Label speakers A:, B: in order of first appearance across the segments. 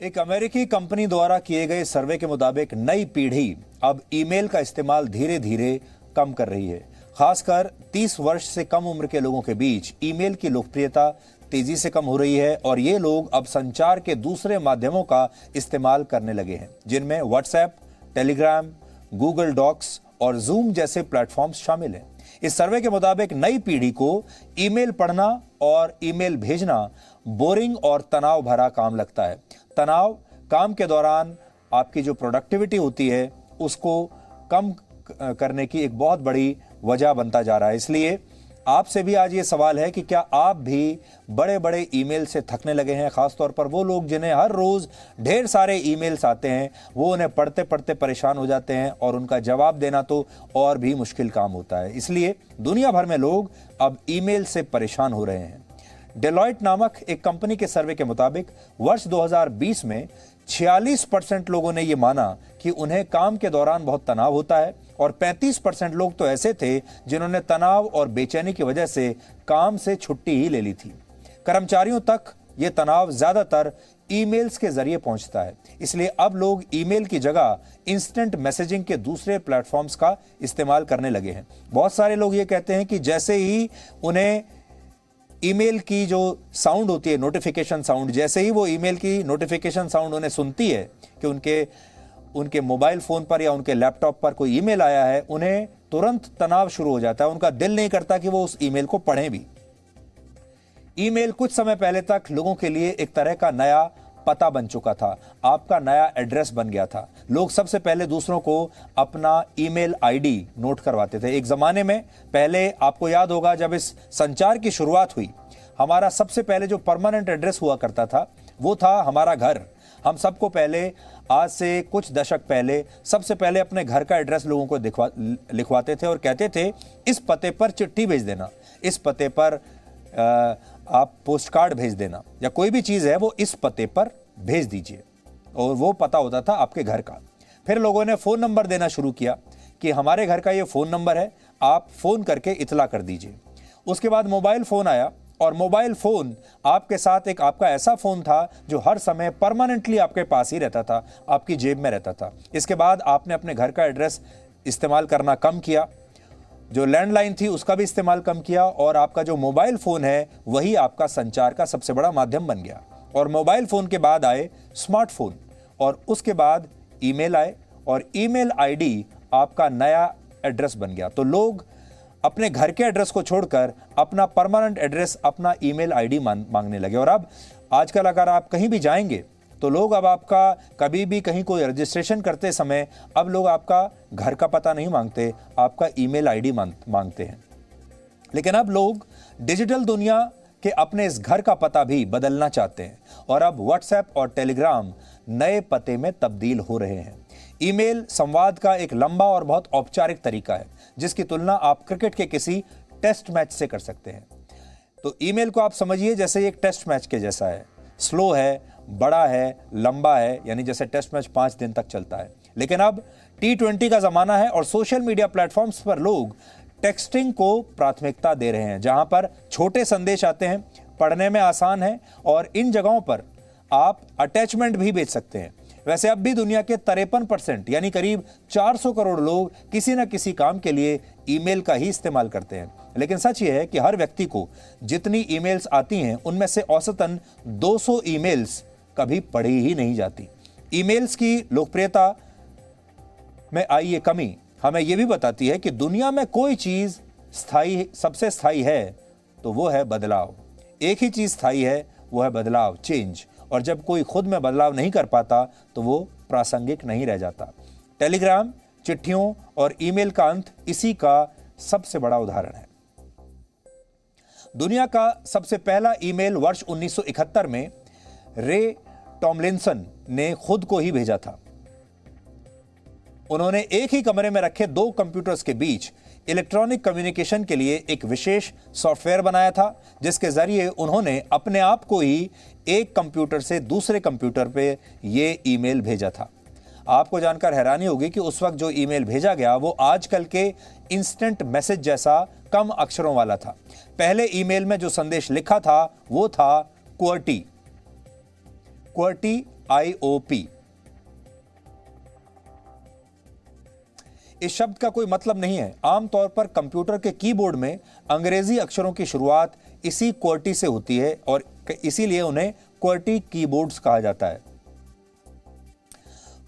A: एक अमेरिकी कंपनी द्वारा किए गए सर्वे के मुताबिक नई पीढ़ी अब ईमेल का इस्तेमाल धीरे धीरे कम कर रही है। खासकर 30 वर्ष से कम उम्र के लोगों के बीच ईमेल की लोकप्रियता तेजी से कम हो रही है और ये लोग अब संचार के दूसरे माध्यमों का इस्तेमाल करने लगे हैं, जिनमें व्हाट्सएप, टेलीग्राम, गूगल डॉक्स और जूम जैसे प्लेटफॉर्म्स शामिल हैं। इस सर्वे के मुताबिक नई पीढ़ी को ईमेल पढ़ना और ईमेल भेजना बोरिंग और तनाव भरा काम लगता है। तनाव काम के दौरान आपकी जो प्रोडक्टिविटी होती है उसको कम करने की एक बहुत बड़ी वजह बनता जा रहा है। इसलिए आपसे भी आज ये सवाल है कि क्या आप भी बड़े बड़े ईमेल से थकने लगे हैं। खासतौर पर वो लोग जिन्हें हर रोज ढेर सारे ईमेल्स आते हैं, वो उन्हें पढ़ते पढ़ते परेशान हो जाते हैं और उनका जवाब देना तो और भी मुश्किल काम होता है। इसलिए दुनिया भर में लोग अब ईमेल से परेशान हो रहे हैं। डेलॉयट नामक एक कंपनी के सर्वे के मुताबिक वर्ष 2020 में 46% लोगों ने यह माना कि उन्हें काम के दौरान बहुत तनाव होता है और 35% लोग तो ऐसे थे जिन्होंने तनाव और बेचैनी की वजह से काम से छुट्टी ही ले ली थी। कर्मचारियों तक यह तनाव ज्यादातर ईमेल्स के जरिए पहुंचता है। इसलिए अब लोग ईमेल की जगह इंस्टेंट मैसेजिंग के दूसरे प्लेटफॉर्म्स का इस्तेमाल करने लगे हैं। बहुत सारे लोग ये कहते हैं कि जैसे ही उन्हें ईमेल की जो साउंड होती है, नोटिफिकेशन साउंड, जैसे ही वो ईमेल की नोटिफिकेशन साउंड उन्हें सुनती है कि उनके मोबाइल फोन पर या उनके लैपटॉप पर कोई ईमेल आया है, उन्हें तुरंत तनाव शुरू हो जाता है। उनका दिल नहीं करता कि वो उस ईमेल को पढ़ें भी। ईमेल कुछ समय पहले तक लोगों के लिए एक तरह का नया पता बन चुका था, आपका नया एड्रेस बन गया था। लोग सबसे पहले दूसरों को अपना ईमेल आईडी नोट करवाते थे। एक जमाने में पहले आपको याद होगा जब इस संचार की शुरुआत हुई, हमारा सबसे पहले जो परमानेंट एड्रेस हुआ करता था वो था हमारा घर। हम सबको पहले, आज से कुछ दशक पहले, सबसे पहले अपने घर का एड्रेस लोगों को लिखवाते थे और कहते थे इस पते पर चिट्ठी भेज देना, इस पते पर आप पोस्ट कार्ड भेज देना, या कोई भी चीज़ है वो इस पते पर भेज दीजिए, और वो पता होता था आपके घर का। फिर लोगों ने फ़ोन नंबर देना शुरू किया कि हमारे घर का ये फ़ोन नंबर है, आप फ़ोन करके इतला कर दीजिए। उसके बाद मोबाइल फ़ोन आया और मोबाइल फ़ोन आपके साथ एक आपका ऐसा फ़ोन था जो हर समय परमानेंटली आपके पास ही रहता था, आपकी जेब में रहता था। इसके बाद आपने अपने घर का एड्रेस इस्तेमाल करना कम किया, जो लैंडलाइन थी उसका भी इस्तेमाल कम किया, और आपका जो मोबाइल फ़ोन है वही आपका संचार का सबसे बड़ा माध्यम बन गया। और मोबाइल फ़ोन के बाद आए स्मार्टफोन, और उसके बाद ईमेल आए, और ईमेल आईडी आपका नया एड्रेस बन गया। तो लोग अपने घर के एड्रेस को छोड़कर अपना परमानेंट एड्रेस, अपना ईमेल आईडी मांगने लगे। और अब आजकल अगर आप कहीं भी जाएंगे तो लोग अब आपका कभी भी कहीं कोई रजिस्ट्रेशन करते समय अब लोग आपका घर का पता नहीं मांगते, आपका ईमेल आईडी मांगते हैं। लेकिन अब लोग डिजिटल दुनिया के अपने इस घर का पता भी बदलना चाहते हैं, और अब व्हाट्सएप और टेलीग्राम नए पते में तब्दील हो रहे हैं। ईमेल संवाद का एक लंबा और बहुत औपचारिक तरीका है, जिसकी तुलना आप क्रिकेट के किसी टेस्ट मैच से कर सकते हैं। तो ईमेल को आप समझिए जैसे एक टेस्ट मैच के जैसा है, स्लो है, बड़ा है, लंबा है, यानी जैसे टेस्ट मैच 5 दिन तक चलता है। लेकिन अब T20 का जमाना है और सोशल मीडिया प्लेटफॉर्म्स पर लोग टेक्सटिंग को प्राथमिकता दे रहे हैं, जहां पर छोटे संदेश आते हैं, पढ़ने में आसान है, और इन जगहों पर आप अटैचमेंट भी भेज सकते हैं। वैसे अब भी दुनिया के 53% यानी करीब 400 करोड़ लोग किसी न किसी काम के लिए ईमेल का ही इस्तेमाल करते हैं। लेकिन सच ये है कि हर व्यक्ति को जितनी ईमेल्स आती हैं उनमें से औसतन 200 ईमेल्स कभी पढ़ी ही नहीं जाती। ईमेल्स की लोकप्रियता में आई ये कमी हमें यह भी बताती है कि दुनिया में कोई चीज सबसे स्थायी है तो वो है बदलाव। एक ही चीज स्थायी है, वो है बदलाव, चेंज। और जब कोई खुद में बदलाव नहीं कर पाता तो वो प्रासंगिक नहीं रह जाता। टेलीग्राम, चिट्ठियों और ईमेल का अंत इसी का सबसे बड़ा उदाहरण है। दुनिया का सबसे पहला ईमेल वर्ष 1971 में रे टॉमलिंसन ने खुद को ही भेजा था। उन्होंने एक ही कमरे में रखे 2 कंप्यूटर्स के बीच इलेक्ट्रॉनिक कम्युनिकेशन के लिए एक विशेष सॉफ्टवेयर बनाया था, जिसके जरिए उन्होंने अपने आप को ही एक कंप्यूटर से दूसरे कंप्यूटर पे ये ईमेल भेजा था। आपको जानकर हैरानी होगी कि उस वक्त जो ईमेल भेजा गया वो आजकल के इंस्टेंट मैसेज जैसा कम अक्षरों वाला था। पहले ईमेल में जो संदेश लिखा था वो था क्वर्टी। QWERTY IOP। इस शब्द का कोई मतलब नहीं है। आमतौर पर कंप्यूटर के कीबोर्ड में अंग्रेजी अक्षरों की शुरुआत इसी QWERTY से होती है और इसीलिए उन्हें QWERTY कीबोर्ड्स कहा जाता है।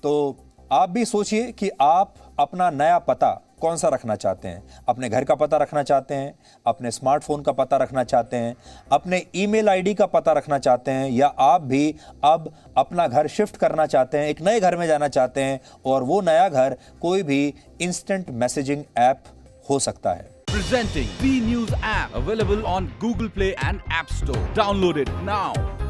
A: तो आप भी सोचिए कि आप अपना नया पता कौन सा रखना चाहते हैं। अपने घर का पता रखना चाहते हैं, अपने स्मार्टफोन का पता रखना चाहते हैं, अपने ईमेल आईडी का पता रखना चाहते हैं, या आप भी अब अपना घर शिफ्ट करना चाहते हैं, एक नए घर में जाना चाहते हैं और वो नया घर कोई भी इंस्टेंट मैसेजिंग ऐप हो सकता है।
B: Presenting B News app available on Google Play and App Store. Download it now.